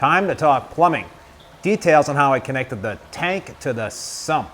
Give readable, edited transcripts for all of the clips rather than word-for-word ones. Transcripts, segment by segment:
Time to talk plumbing. Details on how I connected the tank to the sump.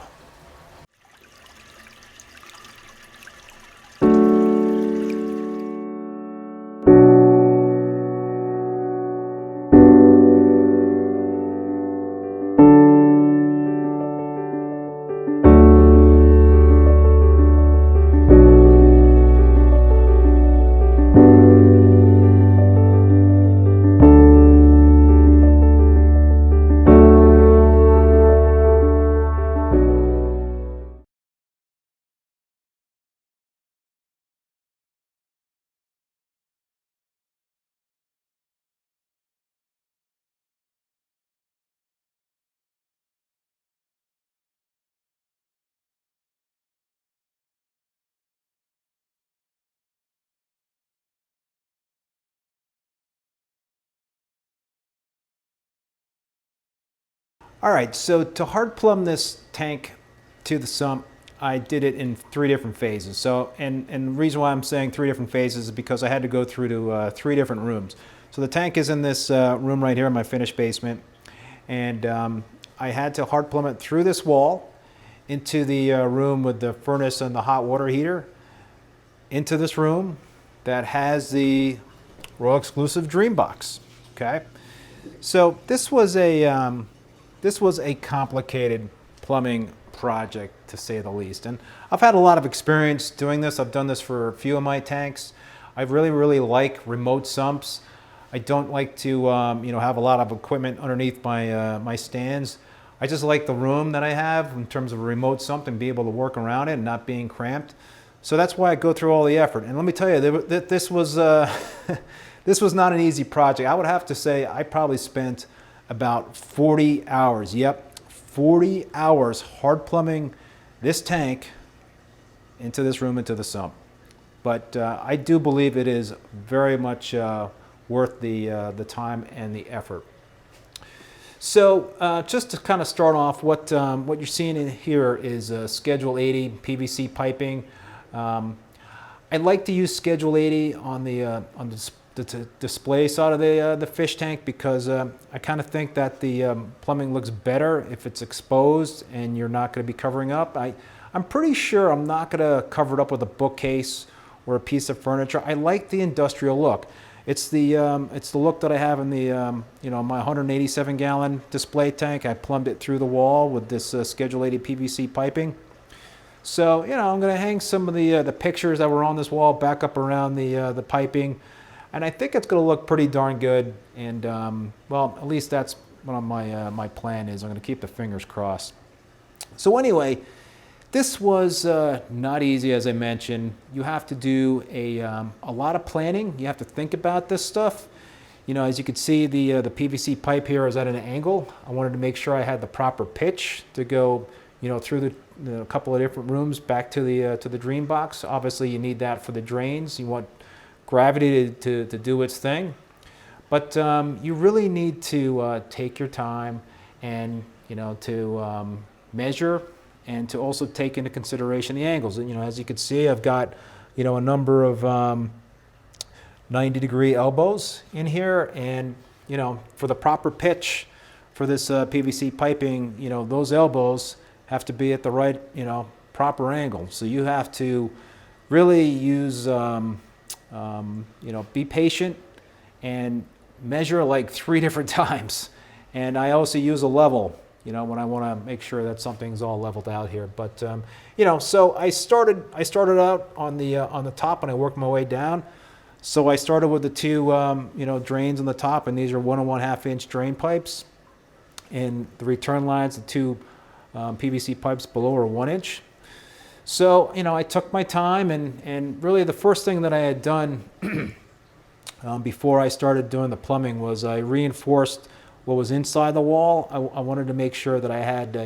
All right, so to hard plumb this tank to the sump, I did it in 3 different phases. So, and the reason why I'm saying 3 different phases is because I had to go through to 3 different rooms. So the tank is in this room right here in my finished basement, and I had to hard plumb it through this wall into the room with the furnace and the hot water heater, into this room that has the Royal Exclusiv Dreambox. Okay, so this was a complicated plumbing project, to say the least. And I've had a lot of experience doing this. I've done this for a few of my tanks. I really like remote sumps. I don't like to have a lot of equipment underneath my stands. I just like the room that I have in terms of a remote sump and be able to work around it and not being cramped. So that's why I go through all the effort. And let me tell you, this was this was not an easy project. I would have to say I probably spent about 40 hours. Yep, 40 hours hard plumbing this tank into this room, into the sump. But I do believe it is very much worth the time and the effort. So just to kind of start off, what you're seeing in here is Schedule 80 PVC piping. I like to use Schedule 80 on the display side of the fish tank because I kind of think that the plumbing looks better if it's exposed and you're not going to be covering up. I'm pretty sure I'm not going to cover it up with a bookcase or a piece of furniture. I like the industrial look. It's the look that I have in the my 187-gallon display tank. I plumbed it through the wall with this Schedule 80 PVC piping. So I'm going to hang some of the pictures that were on this wall back up around the piping. And I think it's going to look pretty darn good, and well, at least that's what my plan is. I'm going to keep the fingers crossed. So anyway, this was not easy, as I mentioned. You have to do a lot of planning. You have to think about this stuff. As you can see, the PVC pipe here is at an angle. I wanted to make sure I had the proper pitch to go through the couple of different rooms back to the Dreambox. Obviously, you need that for the drains. You want gravity to do its thing, but you really need to take your time and to measure and to also take into consideration the angles. And as you can see, I've got a number of 90-degree elbows in here, and for the proper pitch for this PVC piping, those elbows have to be at the right proper angle. So you have to really use be patient and measure like 3 different times. And I also use a level, when I want to make sure that something's all leveled out here. But so I started out on the top and I worked my way down. So I started with the 2 drains on the top, and these are 1 1/2 inch drain pipes. And the return lines, the 2 PVC pipes below are 1 inch. So, I took my time, and really the first thing that I had done before I started doing the plumbing was I reinforced what was inside the wall. I wanted to make sure that I had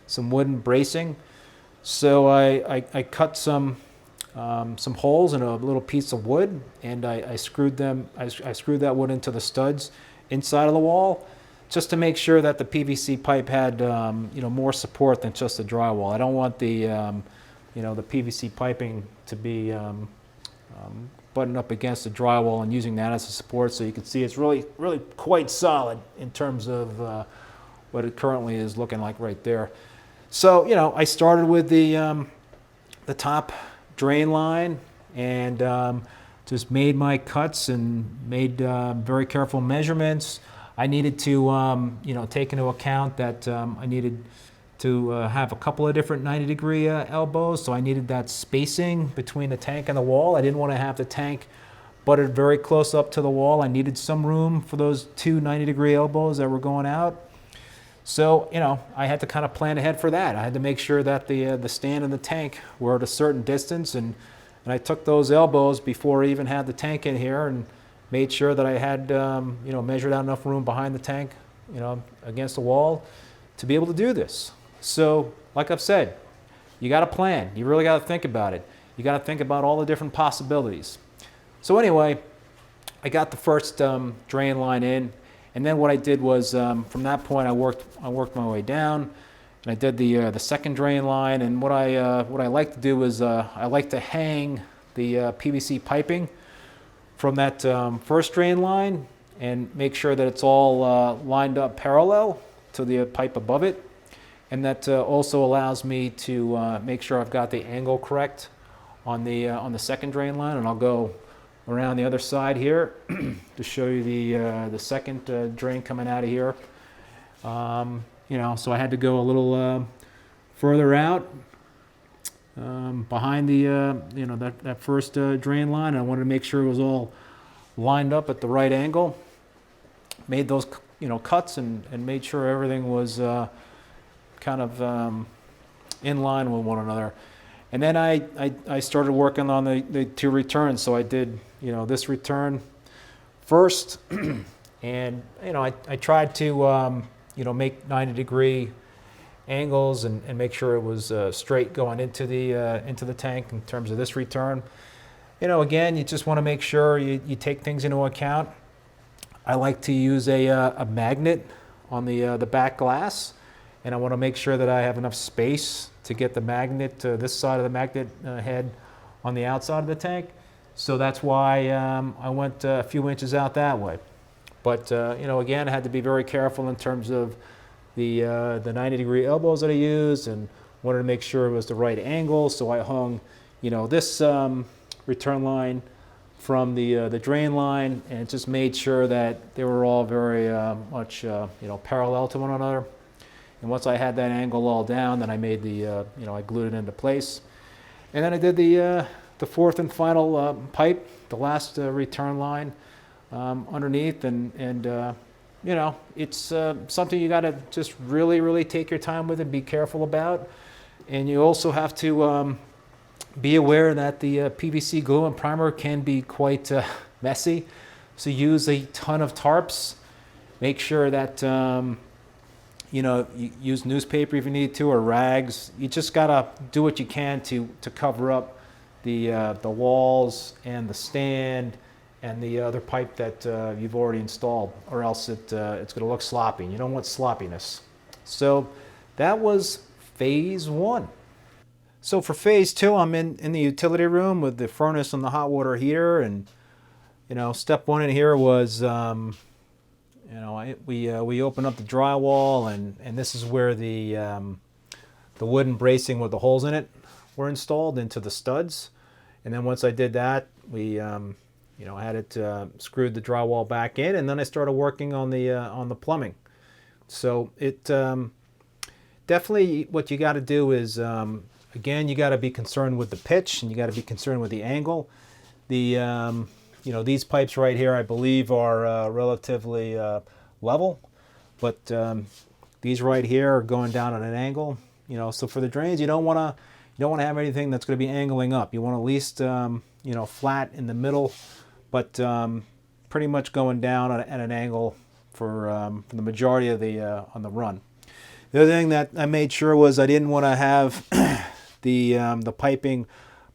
some wooden bracing. So I cut some holes in a little piece of wood, and I screwed that wood into the studs inside of the wall, just to make sure that the PVC pipe had more support than just the drywall. I don't want the PVC piping to be buttoned up against the drywall and using that as a support. So you can see it's really quite solid in terms of what it currently is looking like right there. So, you know, I started with the top drain line and just made my cuts and made very careful measurements. I needed to, you know, take into account that I needed to have a couple of different 90-degree elbows, so I needed that spacing between the tank and the wall. I didn't want to have the tank butted very close up to the wall. I needed some room for those two 90-degree elbows that were going out. So, you know, I had to kind of plan ahead for that. I had to make sure that the stand and the tank were at a certain distance, and I took those elbows before I even had the tank in here and made sure that I had, you know, measured out enough room behind the tank, you know, against the wall to be able to do this. So, like I've said, you got to plan. You really got to think about it. You got to think about all the different possibilities. So anyway, I got the first drain line in, and then what I did was from that point I worked my way down, and I did the second drain line. And what I like to do is I like to hang the PVC piping from that first drain line and make sure that it's all lined up parallel to the pipe above it. And that also allows me to make sure I've got the angle correct on the second drain line. And I'll go around the other side here to show you the second drain coming out of here. You know, so I had to go a little further out behind the you know, that first drain line. I wanted to make sure it was all lined up at the right angle. Made those, you know, cuts and made sure everything was kind of in line with one another. And then I started working on the two returns. So I did, you know, this return first, and, you know, I tried to, you know, make 90-degree angles and make sure it was straight going into the tank in terms of this return. You know, again, you just want to make sure you take things into account. I like to use a magnet on the back glass, and I want to make sure that I have enough space to get the magnet to this side of the magnet head on the outside of the tank. So that's why I went a few inches out that way. But you know, again, I had to be very careful in terms of the 90-degree elbows that I used, and wanted to make sure it was the right angle. So I hung, you know, this return line from the drain line, and just made sure that they were all very much you know, parallel to one another. And once I had that angle all down, then I made the, you know, I glued it into place. And then I did the fourth and final pipe, the last return line underneath. And you know, it's something you got to just really take your time with and be careful about. And you also have to be aware that the PVC glue and primer can be quite messy. So use a ton of tarps. Make sure that you know, you use newspaper if you need to, or rags. You just gotta do what you can to cover up the walls and the stand and the other pipe that you've already installed, or else it's gonna look sloppy. You don't want sloppiness. So that was phase one. So for phase two, I'm in the utility room with the furnace and the hot water heater. And, you know, step one in here was you know, we open up the drywall, and this is where the wooden bracing with the holes in it were installed into the studs. And then once I did that, we you know, had it screwed the drywall back in, and then I started working on the plumbing. So it definitely, what you got to do is again, you got to be concerned with the pitch, and you got to be concerned with the angle. The you know, these pipes right here, I believe, are relatively level, but these right here are going down at an angle. You know, so for the drains, you don't want to have anything that's going to be angling up. You want at least you know, flat in the middle, but pretty much going down at an angle for the majority of the on the run. The other thing that I made sure was I didn't want to have the piping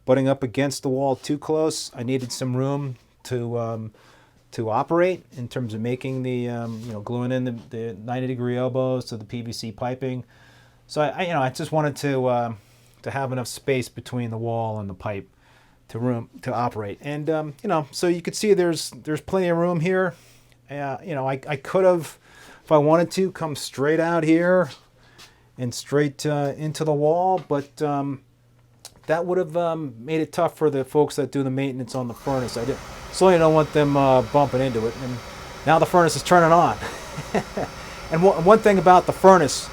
butting up against the wall too close. I needed some room to operate in terms of making the you know, gluing in the 90-degree elbows to the PVC piping. So I you know, I just wanted to have enough space between the wall and the pipe to operate. And you know, so you can see there's plenty of room here. You know, I could have, if I wanted to, come straight out here and straight into the wall, but that would have made it tough for the folks that do the maintenance on the furnace. I certainly don't want them bumping into it. And now the furnace is turning on. And one thing about the furnace,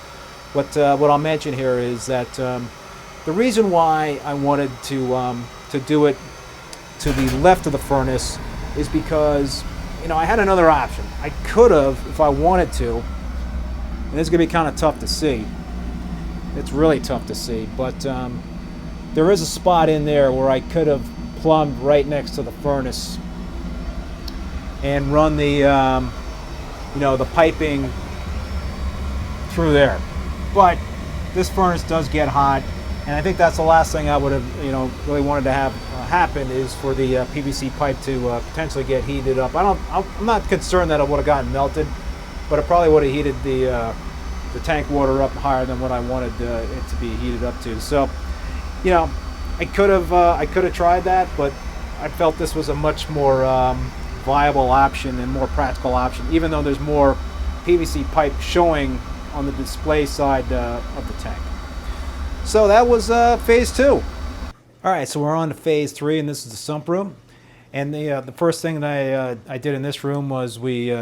what I'll mention here is that the reason why I wanted to do it to the left of the furnace is because, you know, I had another option. I could have, if I wanted to, and this is going to be kind of tough to see. It's really tough to see, but there is a spot in there where I could have plumbed right next to the furnace and run the, you know, the piping through there. But this furnace does get hot, and I think that's the last thing I would have, you know, really wanted to have happen is for the PVC pipe to potentially get heated up. I'm not concerned that it would have gotten melted, but it probably would have heated the tank water up higher than what I wanted it to be heated up to. So, you know, I could have tried that, but I felt this was a much more viable option and more practical option, even though there's more PVC pipe showing on the display side of the tank. So that was phase 2. All right, so we're on to phase 3, and this is the sump room. And the first thing that I did in this room was we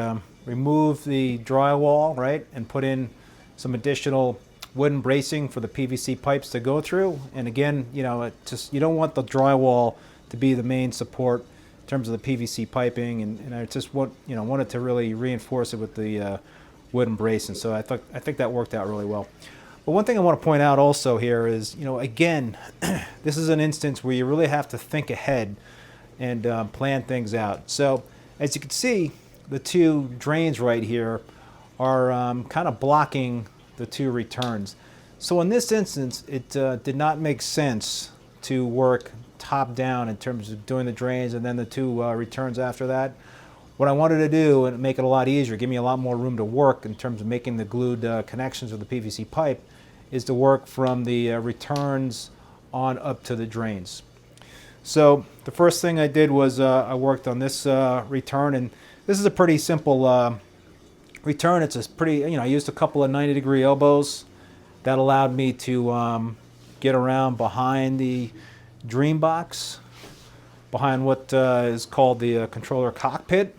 removed the drywall, right, and put in some additional wooden bracing for the PVC pipes to go through. And again, you know, you don't want the drywall to be the main support in terms of the PVC piping, and I just wanted to really reinforce it with the wooden bracing. So I think that worked out really well. But one thing I want to point out also here is, you know, again, this is an instance where you really have to think ahead and plan things out. So as you can see, the two drains right here are kind of blocking the two returns. So in this instance, it did not make sense to work top down in terms of doing the drains and then the two returns after that. What I wanted to do, and make it a lot easier, give me a lot more room to work in terms of making the glued connections with the PVC pipe, is to work from the returns on up to the drains. So the first thing I did was I worked on this return, and this is a pretty simple return. It's a pretty, you know, I used a couple of 90-degree elbows. That allowed me to get around behind the Dreambox, behind what is called the controller cockpit,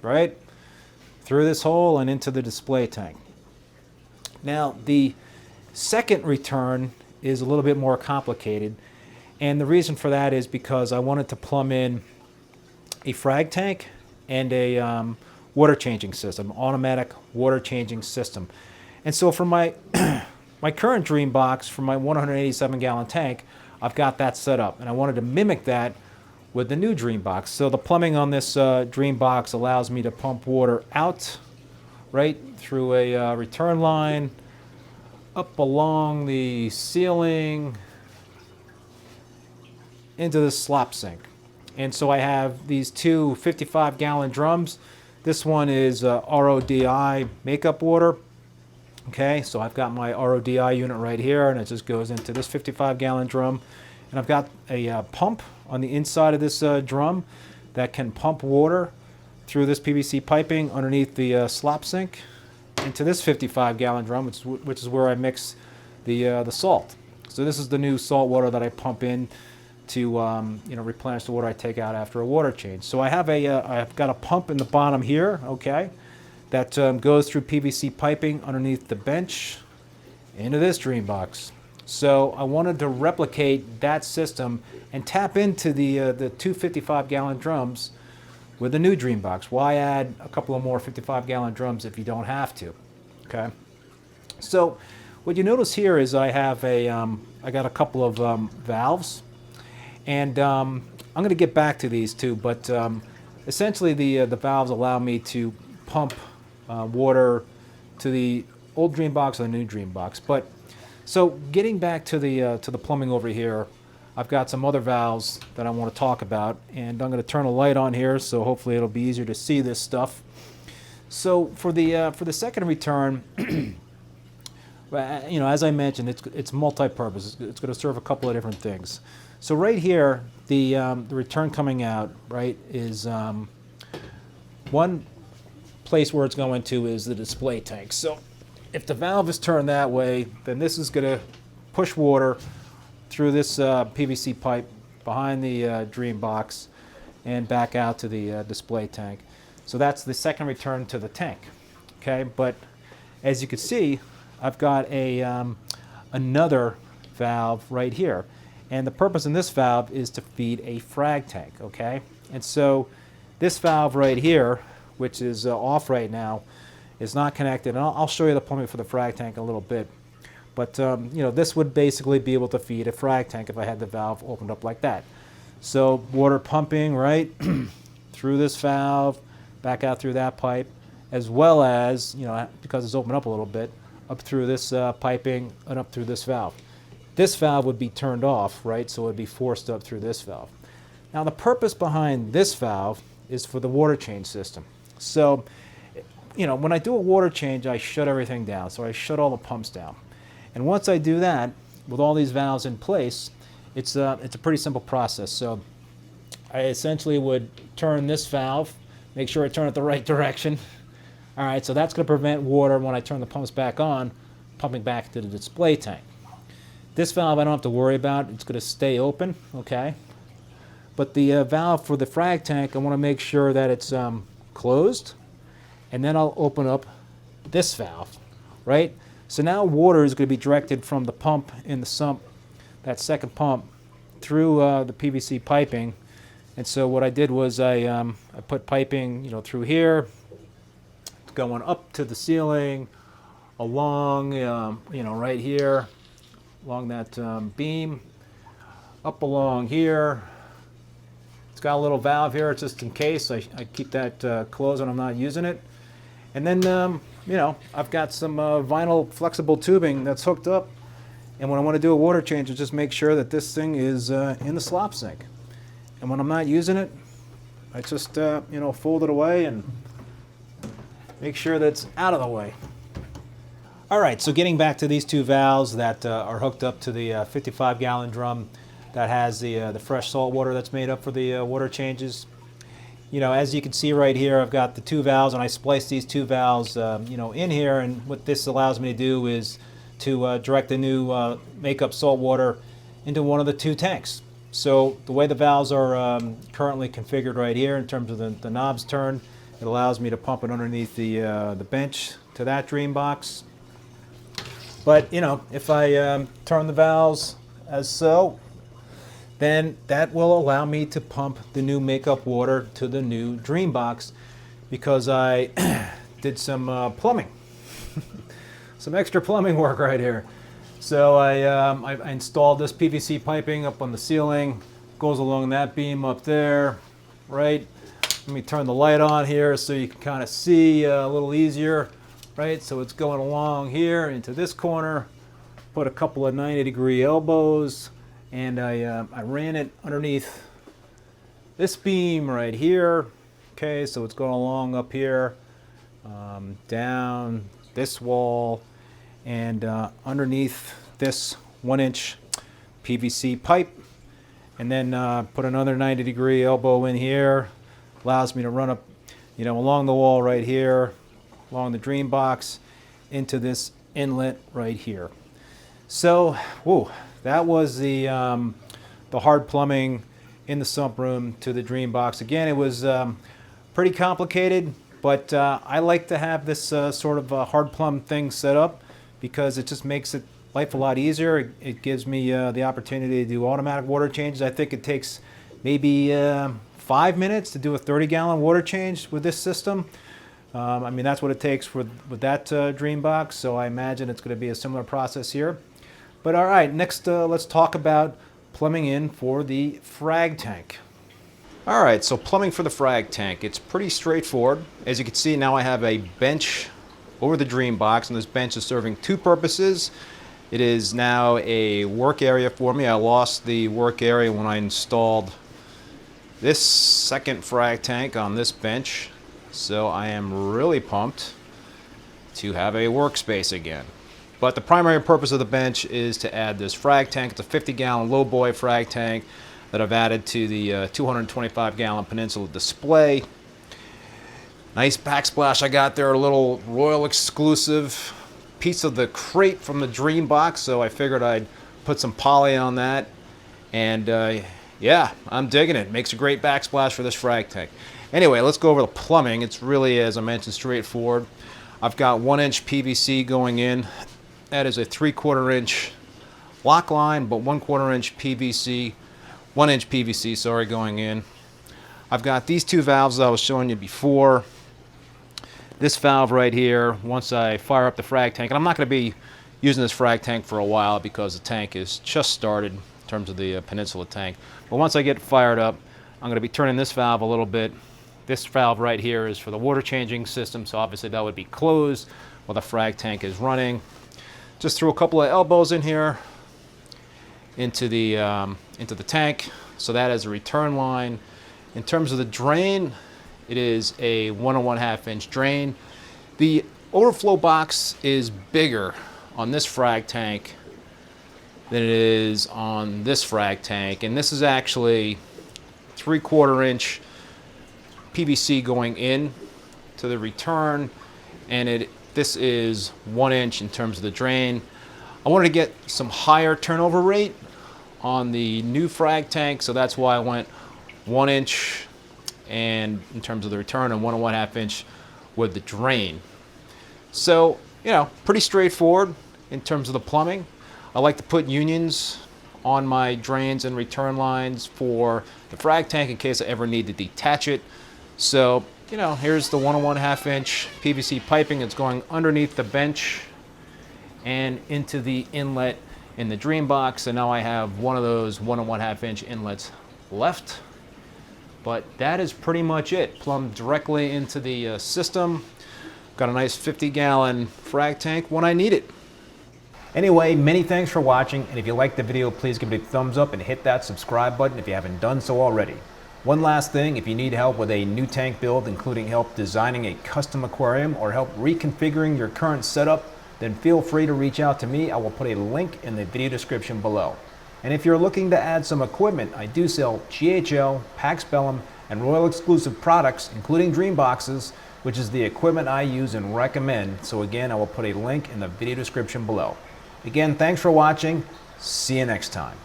right? Through this hole and into the display tank. Now, the second return is a little bit more complicated, and the reason for that is because I wanted to plumb in a frag tank and a water changing system, automatic water changing system. And so for my my current Dreambox, for my 187-gallon tank, I've got that set up, and I wanted to mimic that with the new Dreambox. So the plumbing on this Dreambox allows me to pump water out right through a return line, up along the ceiling, into the slop sink. And so I have these two 55-gallon drums. This one is RODI makeup water. Okay, so I've got my RODI unit right here, and it just goes into this 55-gallon drum. And I've got a pump on the inside of this drum that can pump water through this PVC piping underneath the slop sink into this 55-gallon drum, which is where I mix the salt. So this is the new salt water that I pump in to you know, replenish the water I take out after a water change. So I have I've got a pump in the bottom here, okay, that goes through PVC piping underneath the bench into this Dreambox. So I wanted to replicate that system and tap into the two 55-gallon drums with the new Dreambox. Why add a couple of more 55-gallon drums if you don't have to? Okay. So what you notice here is I have I got a couple of valves, and I'm going to get back to these two, but essentially the valves allow me to pump water to the old Dreambox and the new Dreambox. But so getting back to the plumbing over here, I've got some other valves that I want to talk about, and I'm going to turn a light on here, so hopefully it'll be easier to see this stuff. So for the second return, you know, as I mentioned, it's multi-purpose. It's going to serve a couple of different things. So right here, the return coming out, right, is one place where it's going to is the display tank. So if the valve is turned that way, then this is going to push water through this PVC pipe behind the Dreambox and back out to the display tank. So that's the second return to the tank. Okay, but as you can see, I've got a another valve right here, and the purpose in this valve is to feed a frag tank. Okay, and so this valve right here, which is off right now, is not connected. And I'll show you the plumbing for the frag tank in a little bit. But you know, this would basically be able to feed a frag tank if I had the valve opened up like that. So water pumping right through this valve, back out through that pipe, as well as, you know, because it's opened up a little bit, up through this piping and up through this valve. This valve would be turned off, right? So it would be forced up through this valve. Now the purpose behind this valve is for the water change system. So, you know, when I do a water change, I shut everything down. So I shut all the pumps down. And once I do that, with all these valves in place, it's a pretty simple process. So I essentially would turn this valve, make sure I turn it the right direction. All right, so that's going to prevent water when I turn the pumps back on, pumping back to the display tank. This valve I don't have to worry about. It's going to stay open, okay? But the valve for the frag tank, I want to make sure that it's closed, and then I'll open up this valve, right? So now water is going to be directed from the pump in the sump, that second pump, through the PVC piping. And so what I did was I put piping, you know, through here, going up to the ceiling, along, you know, right here, along that beam, up along here. It's got a little valve here, just in case. I keep that closed when I'm not using it. And then, you know, I've got some vinyl flexible tubing that's hooked up. And when I want to do a water change, I just make sure that this thing is in the slop sink. And when I'm not using it, I just, you know, fold it away and make sure that it's out of the way. All right, so getting back to these two valves that are hooked up to the 55-gallon drum that has the fresh salt water that's made up for the water changes. You know, as you can see right here, I've got the two valves, and I spliced these two valves, you know, in here. And what this allows me to do is to direct the new makeup salt water into one of the two tanks. So the way the valves are currently configured right here, in terms of the knobs turn, it allows me to pump it underneath the bench to that Dreambox. But you know, if I turn the valves as so, then that will allow me to pump the new makeup water to the new Dreambox, because I did some plumbing, some extra plumbing work right here. So I installed this PVC piping up on the ceiling, goes along that beam up there, right? Let me turn the light on here so you can kind of see a little easier, right? So it's going along here into this corner, put a couple of 90-degree elbows, and I ran it underneath this beam right here. Okay, so it's going along up here, down this wall, and underneath this 1-inch PVC pipe. And then put another 90-degree elbow in here. Allows me to run up, you know, along the wall right here, along the Dreambox, into this inlet right here. So, whoa, that was the hard plumbing in the sump room to the Dreambox. Again, it was pretty complicated, but I like to have this sort of hard plumb thing set up, because it just makes life a lot easier. It gives me the opportunity to do automatic water changes. I think it takes maybe 5 minutes to do a 30-gallon water change with this system. I mean, that's what it takes with that Dreambox, so I imagine it's going to be a similar process here. But all right, next let's talk about plumbing in for the frag tank. All right, so plumbing for the frag tank. It's pretty straightforward. As you can see, now I have a bench over the Dreambox, and this bench is serving two purposes. It is now a work area for me. I lost the work area when I installed this second frag tank on this bench, so I am really pumped to have a workspace again. But the primary purpose of the bench is to add this frag tank. It's a 50-gallon low boy frag tank that I've added to the 225-gallon Peninsula display. Nice backsplash I got there, a little Royal Exclusiv piece of the crate from the Dreambox, so I figured I'd put some poly on that. And yeah, I'm digging it. Makes a great backsplash for this frag tank. Anyway, let's go over the plumbing. It's really, as I mentioned, straightforward. I've got 1-inch PVC going in. That is a 3/4 inch lock line, but 1/4 inch PVC, 1-inch PVC, sorry, going in. I've got these two valves that I was showing you before. This valve right here, once I fire up the frag tank, and I'm not going to be using this frag tank for a while because the tank is just started in terms of the Peninsula tank. But once I get fired up, I'm going to be turning this valve a little bit. This valve right here is for the water changing system, so obviously that would be closed while the frag tank is running. Just threw a couple of elbows in here into the tank, so that is a return line. In terms of the drain, it is a 1 1/2 inch drain. The overflow box is bigger on this frag tank than it is on this frag tank, and this is actually 3/4 inch PVC going in to the return, and this is 1 inch in terms of the drain. I wanted to get some higher turnover rate on the new frag tank, so that's why I went 1 inch and in terms of the return, and 1 1/2 inch with the drain. So, you know, pretty straightforward in terms of the plumbing. I like to put unions on my drains and return lines for the frag tank in case I ever need to detach it. So, you know, here's the 1 1/2 inch PVC piping. It's going underneath the bench and into the inlet in the Dreambox. And now I have one of those 1 1/2 inch inlets left. But that is pretty much it. Plumbed directly into the system. Got a nice 50-gallon frag tank when I need it. Anyway, many thanks for watching, and if you liked the video, please give it a thumbs up and hit that subscribe button if you haven't done so already. One last thing, if you need help with a new tank build, including help designing a custom aquarium or help reconfiguring your current setup, then feel free to reach out to me. I will put a link in the video description below. And if you're looking to add some equipment, I do sell GHL, Pax Bellum, and Royal Exclusiv products, including Dreamboxes, which is the equipment I use and recommend. So again, I will put a link in the video description below. Again, thanks for watching. See you next time.